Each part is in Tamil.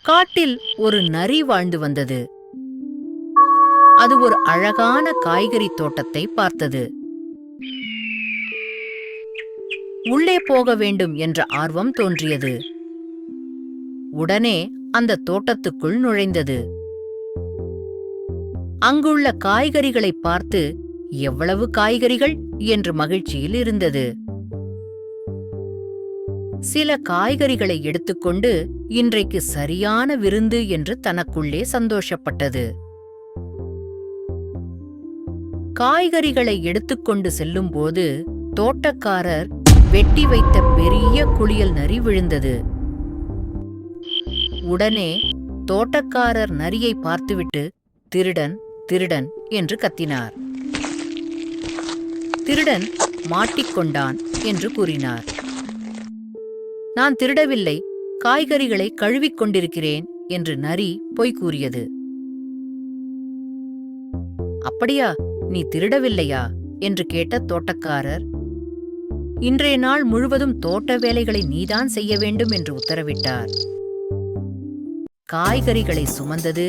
காட்டில் ஒரு நரி வாழ்ந்து வந்தது. அது ஒரு அழகான காய்கறி தோட்டத்தை பார்த்தது. உள்ளே போக வேண்டும் என்ற ஆர்வம் தோன்றியது. உடனே அந்த தோட்டத்துக்குள் நுழைந்தது. அங்குள்ள காய்கறிகளை பார்த்து எவ்வளவு காய்கறிகள் என்று மகிழ்ச்சியில் இருந்தது. சில காய்கறிகளை எடுத்துக்கொண்டு இன்றைக்கு சரியான விருந்து என்று தனக்குள்ளே சந்தோஷப்பட்டது. காய்கறிகளை எடுத்துக்கொண்டு செல்லும்போது தோட்டக்காரர் வெட்டி வைத்த பெரிய குளியல் நரி விழுந்தது. உடனே தோட்டக்காரர் நரியை பார்த்துவிட்டு திருடன் திருடன் என்று கத்தினார். திருடன் மாட்டிக்கொண்டான் என்று கூறினார். நான் திருடவில்லை, காய்கறிகளை கழுவிக் கொண்டிருக்கிறேன் என்று நரி பொய் கூறியது. அப்படியா, நீ திருடவில்லையா என்று கேட்ட தோட்டக்காரர், இன்றைய நாள் முழுவதும் தோட்ட வேலைகளை நீதான் செய்ய வேண்டும் என்று உத்தரவிட்டார். காய்கறிகளை சுமந்தது,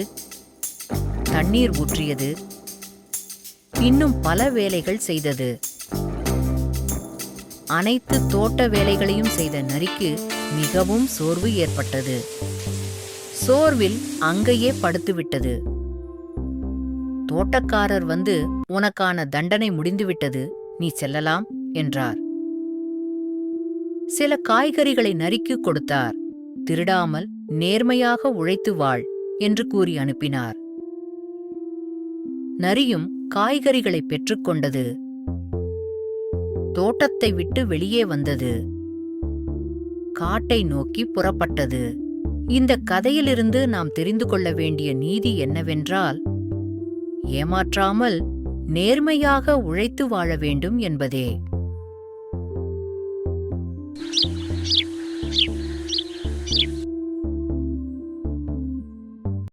தண்ணீர் ஊற்றியது, இன்னும் பல வேலைகள் செய்தது. அனைத்து தோட்ட வேலைகளையும் செய்த நரிக்கு மிகவும் சோர்வு ஏற்பட்டது. சோர்வில் அங்கேயே படுத்துவிட்டது. தோட்டக்காரர் வந்து, உனக்கான தண்டனை முடிந்துவிட்டது, நீ செல்லலாம் என்றார். சில காய்கறிகளை நரிக்கு கொடுத்தார். திருடாமல் நேர்மையாக உழைத்து வாழ் என்று கூறி அனுப்பினார். நரியும் காய்கறிகளை பெற்றுக்கொண்டது. தோட்டத்தை விட்டு வெளியே வந்தது. காட்டை நோக்கி புறப்பட்டது. இந்த கதையிலிருந்து நாம் தெரிந்து கொள்ள வேண்டிய நீதி என்னவென்றால், ஏமாற்றாமல் நேர்மையாக உழைத்து வாழ வேண்டும் என்பதே.